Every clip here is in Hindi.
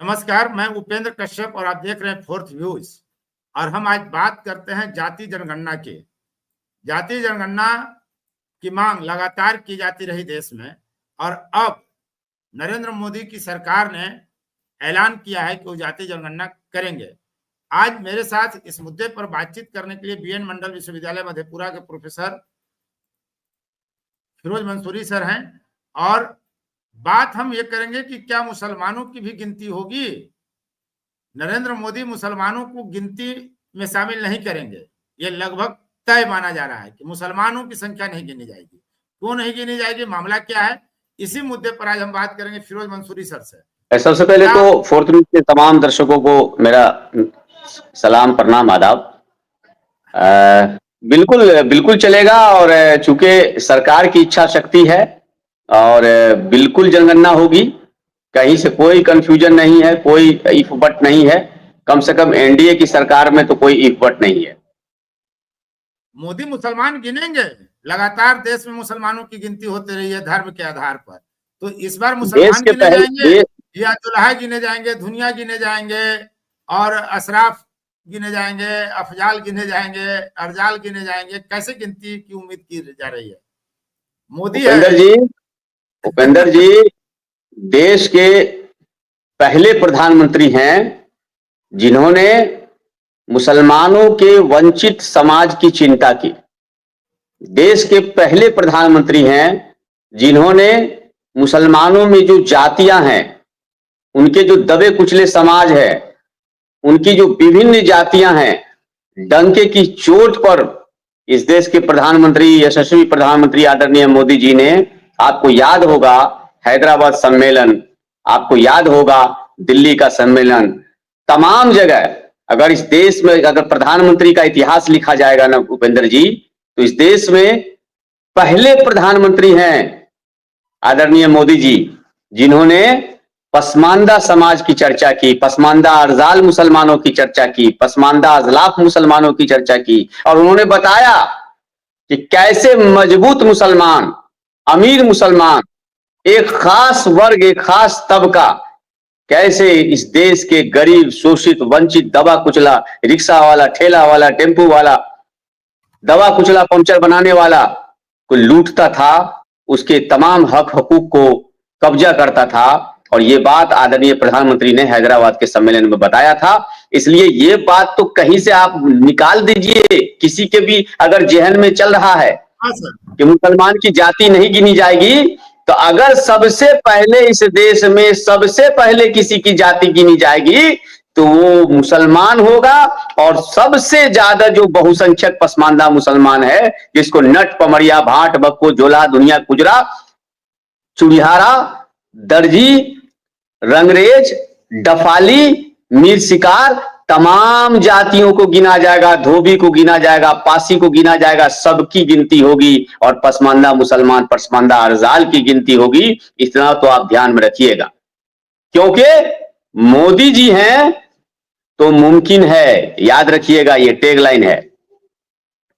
नमस्कार, मैं उपेंद्र कश्यप और आप देख रहे हैं फोर्थ व्यूज। और हम आज बात करते हैं जाति जनगणना की। जाति जनगणना की मांग लगातार की जाती रही देश में, और अब नरेंद्र मोदी की सरकार ने ऐलान किया है कि वो जाति जनगणना करेंगे। आज मेरे साथ इस मुद्दे पर बातचीत करने के लिए बीएन मंडल विश्वविद्यालय मधेपुरा के प्रोफेसर फिरोज मंसूरी सर हैं, और बात हम ये करेंगे कि क्या मुसलमानों की भी गिनती होगी। नरेंद्र मोदी मुसलमानों को गिनती में शामिल नहीं करेंगे, ये लगभग तय माना जा रहा है कि मुसलमानों की संख्या नहीं गिनी जाएगी। क्यों नहीं गिनी जाएगी, मामला क्या है, इसी मुद्दे पर आज हम बात करेंगे फिरोज मंसूरी सर से। सबसे पहले तो फोर्थ न्यूज के तमाम दर्शकों को मेरा सलाम, प्रणाम, आदाब। बिल्कुल चलेगा, और चूंकि सरकार की इच्छा शक्ति है और बिल्कुल जनगणना होगी, कहीं से कोई कंफ्यूजन नहीं है, कोई इफ बट नहीं है। कम से कम एनडीए की सरकार में तो कोई इफ बट नहीं है। मोदी मुसलमान गिनेंगे, लगातार देश में मुसलमानों की गिनती होती रही है धर्म के आधार पर, तो इस बार मुसलमान गिने जाएंगे या दुल्हा गिने जाएंगे, दुनिया गिने जाएंगे, और अशराफ गिने जाएंगे, अफजाल गिने जाएंगे, अर्जाल गिने जाएंगे, कैसे गिनती की उम्मीद की जा रही है। मोदी उपेंद्र जी देश के पहले प्रधानमंत्री हैं जिन्होंने मुसलमानों के वंचित समाज की चिंता की। देश के पहले प्रधानमंत्री हैं जिन्होंने मुसलमानों में जो जातियां हैं, उनके जो दबे कुचले समाज है, उनकी जो विभिन्न जातियां हैं, डंके की चोट पर इस देश के प्रधानमंत्री, यशस्वी प्रधानमंत्री आदरणीय मोदी जी ने, आपको याद होगा हैदराबाद सम्मेलन, आपको याद होगा दिल्ली का सम्मेलन, तमाम जगह अगर इस देश में अगर प्रधानमंत्री का इतिहास लिखा जाएगा ना उपेंद्र जी, तो इस देश में पहले प्रधानमंत्री हैं आदरणीय मोदी जी जिन्होंने पसमानदा समाज की चर्चा की, पसमानदा अर्जाल मुसलमानों की चर्चा की, पसमानदा अजलाफ मुसलमानों की चर्चा की, और उन्होंने बताया कि कैसे मजबूत मुसलमान, अमीर मुसलमान, एक खास वर्ग, एक खास तबका कैसे इस देश के गरीब, शोषित, वंचित, दबा कुचला, रिक्शा वाला, ठेला वाला, टेम्पू वाला, दबा कुचला, पंचर बनाने वाला को लूटता था, उसके तमाम हक हकूक को कब्जा करता था। और ये बात आदरणीय प्रधानमंत्री ने हैदराबाद के सम्मेलन में बताया था। इसलिए ये बात तो कहीं से आप निकाल दीजिए, किसी के भी अगर जहन में चल रहा है कि मुसलमान की जाति नहीं गिनी जाएगी, तो अगर सबसे पहले इस देश में सबसे पहले किसी की जाति गिनी जाएगी तो वो मुसलमान होगा। और सबसे ज्यादा जो बहुसंख्यक पसमानदा मुसलमान है, जिसको नट, पमरिया, भाट, बक्को, जोला, दुनिया, कुजरा, चुड़िहारा, दर्जी, रंगरेज, डफाली, मीर शिकार, तमाम जातियों को गिना जाएगा, धोबी को गिना जाएगा, पासी को गिना जाएगा, सबकी गिनती होगी। और पसमानदा मुसलमान, पसमानदा अर्जाल की गिनती होगी। इतना तो आप ध्यान में रखिएगा, क्योंकि मोदी जी हैं तो मुमकिन है। याद रखिएगा, ये टैगलाइन है,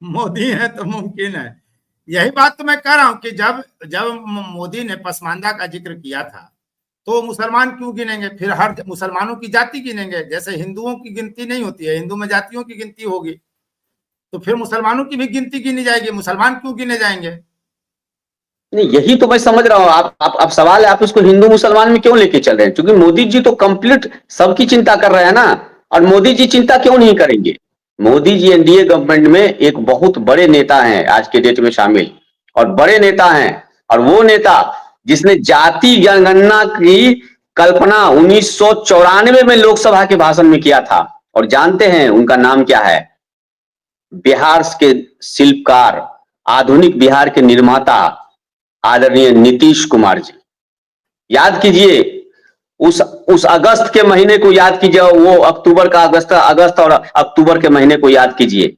मोदी है तो मुमकिन है। यही बात तो मैं कह रहा हूं कि जब मोदी ने पसमानदा का जिक्र किया था तो मुसलमान क्यों गिनेंगे, फिर हर मुसलमानों की जाति गिनेंगे। जैसे हिंदुओं की गिनती नहीं होती है, हिंदू में जातियों की गिनती होगी, तो फिर मुसलमानों की भी गिनती गिनी जाएगी। मुसलमान क्यों गिने जाएंगे? नहीं, यही तो मैं समझ रहा हूं। आप सवाल है, आप उसको हिंदू मुसलमान में क्यों लेके चल रहे हैं? क्योंकि मोदी जी तो कंप्लीट सबकी चिंता कर रहे हैं ना। और मोदी जी चिंता क्यों नहीं करेंगे? मोदी जी एनडीए गवर्नमेंट में एक बहुत बड़े नेता हैं आज के डेट में शामिल, और बड़े नेता हैं। और वो नेता जिसने जाति जनगणना की कल्पना 1994 में लोकसभा के भाषण में किया था, और जानते हैं उनका नाम क्या है? बिहार के शिल्पकार, आधुनिक बिहार के निर्माता आदरणीय नीतीश कुमार जी। याद कीजिए उस अगस्त के महीने को याद कीजिए, वो अक्टूबर का अगस्त और अक्टूबर के महीने को याद कीजिए।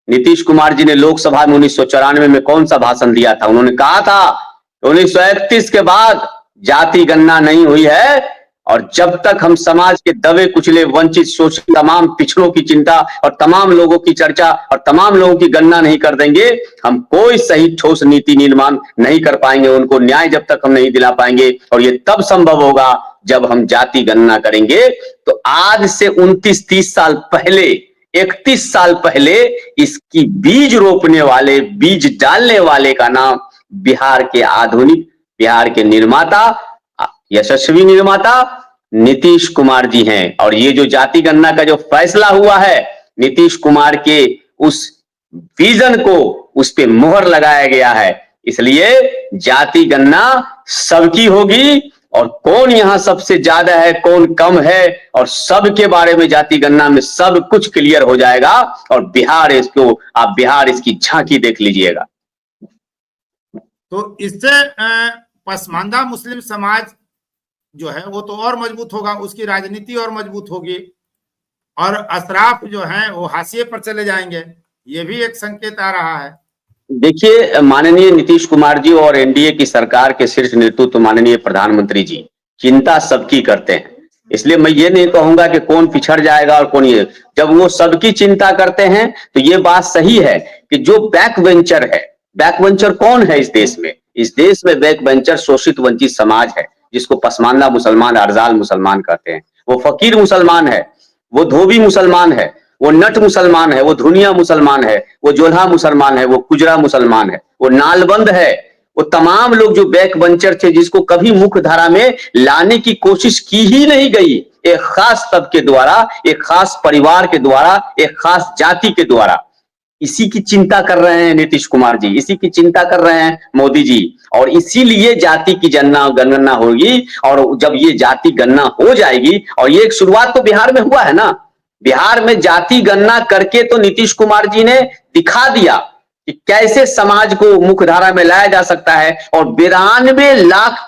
नीतीश कुमार जी ने लोकसभा में 1994 में कौन सा भाषण दिया था? उन्होंने कहा था 1931 के बाद जाति गणना नहीं हुई है और जब तक हम समाज के दबे कुचले वंचित शोषित तमाम पिछड़ों की चिंता और तमाम लोगों की चर्चा और तमाम लोगों की गणना नहीं कर देंगे, हम कोई सही ठोस नीति निर्माण नहीं कर पाएंगे, उनको न्याय जब तक हम नहीं दिला पाएंगे। और ये तब संभव होगा जब हम जाति गणना करेंगे। तो आज से 29-30 साल पहले, 31 साल पहले इसकी बीज रोपने वाले, बीज डालने वाले का नाम बिहार के आधुनिक, बिहार के निर्माता, यशस्वी निर्माता नीतीश कुमार जी हैं। और ये जो जाति गणना का जो फैसला हुआ है, नीतीश कुमार के उस विजन को उस पे मोहर लगाया गया है। इसलिए जाति गणना सबकी होगी, और कौन यहां सबसे ज्यादा है, कौन कम है, और सबके बारे में जाति गणना में सब कुछ क्लियर हो जाएगा। और बिहार इसको, आप बिहार इसकी झांकी देख लीजिएगा। तो इससे पसमानदा मुस्लिम समाज जो है वो तो और मजबूत होगा, उसकी राजनीति और मजबूत होगी, और अशराफ जो हैं वो हाशिए पर चले जाएंगे। ये भी एक संकेत आ रहा है। देखिए, माननीय नीतीश कुमार जी और एनडीए की सरकार के शीर्ष नेतृत्व माननीय प्रधानमंत्री जी चिंता सबकी करते हैं। इसलिए मैं ये नहीं कहूंगा कि कौन पिछड़ जाएगा और कौन ये, जब वो सबकी चिंता करते हैं तो ये बात सही है कि जो बैक वेंचर है, बैक वेंचर कौन है इस देश में? इस देश में बैक वेंचर शोषित वंचित समाज है, जिसको पसमानदा मुसलमान, अरजाल मुसलमान कहते हैं। वो फकीर मुसलमान है, वो धोबी मुसलमान है, वो नट मुसलमान है, वो धुनिया मुसलमान है, वो जोधा मुसलमान है, वो कुजरा मुसलमान है, वो नालबंद है। वो तमाम लोग जो बैक वेंचर थे, जिसको कभी मुख्य धारा में लाने की कोशिश की ही नहीं गई, एक खास तबके द्वारा, एक खास परिवार के द्वारा, एक खास जाति के द्वारा, इसी की चिंता कर रहे हैं नीतीश कुमार जी, इसी की चिंता कर रहे हैं मोदी जी। और इसीलिए जाति की गणना होगी, और जब ये जाति गणना हो जाएगी, और ये एक शुरुआत तो बिहार में हुआ है ना, बिहार में जाति गणना करके तो नीतीश कुमार जी ने दिखा दिया कि कैसे समाज को मुख्यधारा में लाया जा सकता है। और 92 लाख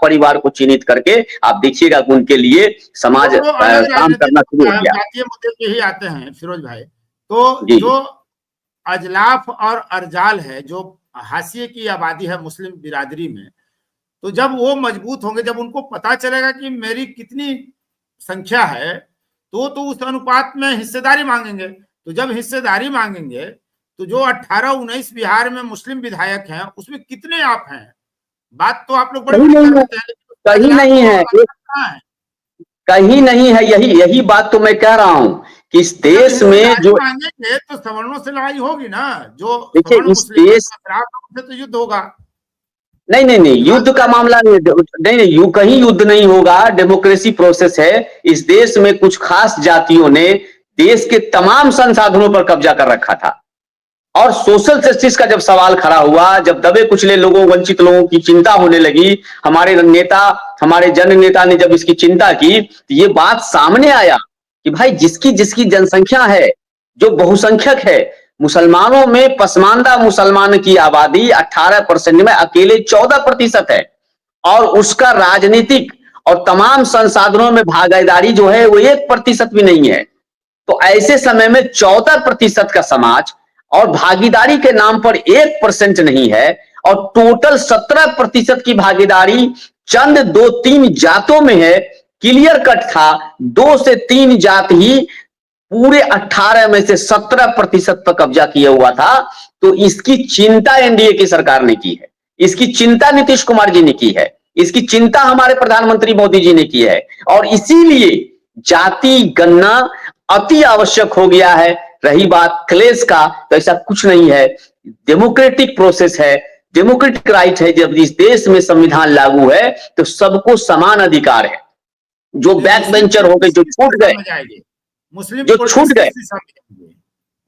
परिवार को चिन्हित करके आप देखिएगा कि उनके लिए समाज काम करना शुरू हो गया। जातीय मुद्दे पे ही आते हैं फिरोज भाई। तो जो अजलाफ और अरजाल है, जो हाशिए की आबादी है मुस्लिम बिरादरी में, तो जब वो मजबूत होंगे, जब उनको पता चलेगा कि मेरी कितनी संख्या है, तो उस अनुपात में हिस्सेदारी मांगेंगे। तो जब हिस्सेदारी मांगेंगे तो जो 18-19 बिहार में मुस्लिम विधायक हैं, उसमें कितने आप हैं? बात तो आप लोग कहीं नहीं है, यही बात तो मैं कह रहा हूं कि इस देश में जो मांगेंगे तो सवर्णों से लड़ाई होगी ना। जो देखिए इस देश से तो युद्ध होगा। नहीं, युद्ध का मामला नहीं, कहीं युद्ध नहीं होगा, डेमोक्रेसी प्रोसेस है। इस देश में कुछ खास जातियों ने देश के तमाम संसाधनों पर कब्जा कर रखा था, और सोशल जस्टिस का जब सवाल खड़ा हुआ, जब दबे कुचले लोगों, वंचित लोगों की चिंता होने लगी, हमारे नेता, हमारे जन नेता ने जब इसकी चिंता की, तो ये बात सामने आया कि भाई जिसकी जनसंख्या है, जो बहुसंख्यक है, मुसलमानों में पसमानदा मुसलमान की आबादी 18% में अकेले 14% है, और उसका राजनीतिक और तमाम संसाधनों में भागीदारी जो है वो 1% भी नहीं है। तो ऐसे समय में 14% का समाज और भागीदारी के नाम पर 1% नहीं है, और टोटल 17% की भागीदारी चंद 2-3 जातों में है। क्लियर कट था, 2 से 3 जात ही पूरे 18 में से 17% पर कब्जा किया हुआ था। तो इसकी चिंता एनडीए की सरकार ने की है, इसकी चिंता नीतीश कुमार जी ने की है, इसकी चिंता हमारे प्रधानमंत्री मोदी जी ने की है, और इसीलिए जाति गणना अति आवश्यक हो गया है। रही बात क्लेश का, तो ऐसा कुछ नहीं है, डेमोक्रेटिक प्रोसेस है, डेमोक्रेटिक राइट है। जब इस देश में संविधान लागू है तो सबको समान अधिकार है। जो बैक वेंचर हो गए, जो छूट गए,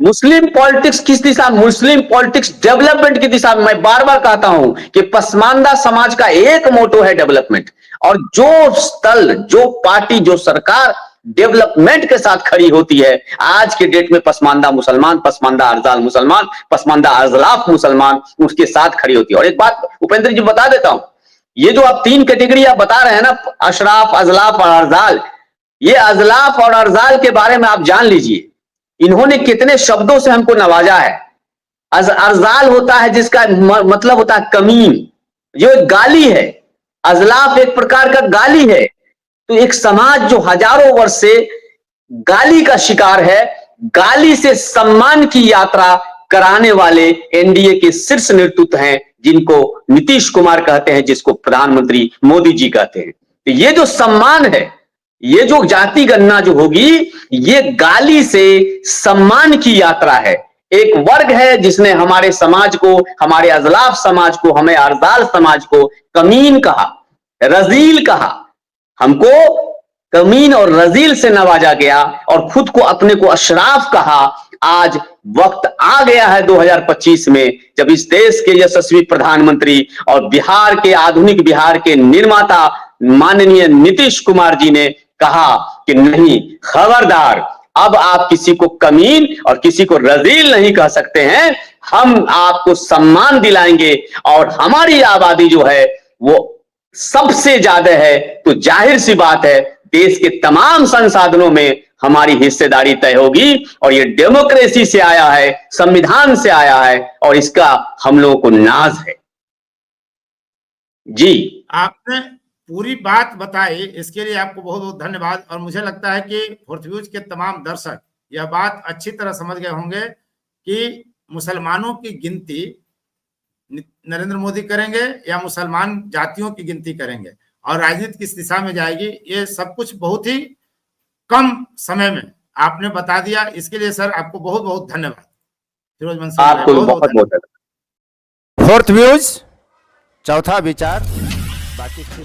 मुस्लिम पॉलिटिक्स किस दिशा? मुस्लिम पॉलिटिक्स डेवलपमेंट की दिशा में। मैं बार बार कहता हूं कि पसमानदा समाज का एक मोटो है डेवलपमेंट, और जो पार्टी, जो सरकार डेवलपमेंट के साथ खड़ी होती है, आज के डेट में पसमानदा मुसलमान, पसमानदा अरजाल मुसलमान, पसमानदा अजलाफ मुसलमान उसके साथ खड़ी होती है। और एक बात उपेंद्र जी बता देता हूं, ये जो आप 3 कैटेगरी आप बता रहे हैं ना, अशराफ, अजलाफ और अरजाल, ये अजलाफ और अरजाल के बारे में आप जान लीजिए, इन्होंने कितने शब्दों से हमको नवाजा है। अरजाल होता है जिसका मतलब होता है कमीन, जो एक गाली है। अजलाफ एक प्रकार का गाली है। तो एक समाज जो हजारों वर्ष से गाली का शिकार है, गाली से सम्मान की यात्रा कराने वाले एनडीए के शीर्ष नेतृत्व हैं, जिनको नीतीश कुमार कहते हैं, जिसको प्रधानमंत्री मोदी जी कहते हैं। तो ये जो सम्मान है, ये जो जाति गणना जो होगी, ये गाली से सम्मान की यात्रा है। एक वर्ग है जिसने हमारे समाज को, हमारे अजलाफ समाज को, हमें अरदाल समाज को कमीन कहा, रजील कहा। हमको कमीन और रजील से नवाजा गया और खुद को अपने को अशराफ कहा। आज वक्त आ गया है 2025 में, जब इस देश के यशस्वी प्रधानमंत्री और बिहार के, आधुनिक बिहार के निर्माता माननीय नीतीश कुमार जी ने कहा कि नहीं, खबरदार, अब आप किसी को कमीन और किसी को रजील नहीं कह सकते हैं। हम आपको सम्मान दिलाएंगे और हमारी आबादी जो है वो सबसे ज्यादा है, तो जाहिर सी बात है देश के तमाम संसाधनों में हमारी हिस्सेदारी तय होगी। और ये डेमोक्रेसी से आया है, संविधान से आया है, और इसका हम लोगों को नाज है। जी, आपने पूरी बात बताई, इसके लिए आपको बहुत बहुत धन्यवाद। और मुझे लगता है कि फोर्थ व्यूज के तमाम दर्शक यह बात अच्छी तरह समझ गए होंगे कि मुसलमानों की गिनती नरेंद्र मोदी करेंगे या मुसलमान जातियों की गिनती करेंगे, और राजनीति किस दिशा में जाएगी, ये सब कुछ बहुत ही कम समय में आपने बता दिया। इसके लिए सर आपको बहुत बहुत धन्यवाद। फिरोज मंसूर, आपको बहुत बहुत धन्यवाद। फोर्थ व्यूज, चौथा विचार, बाकी फिर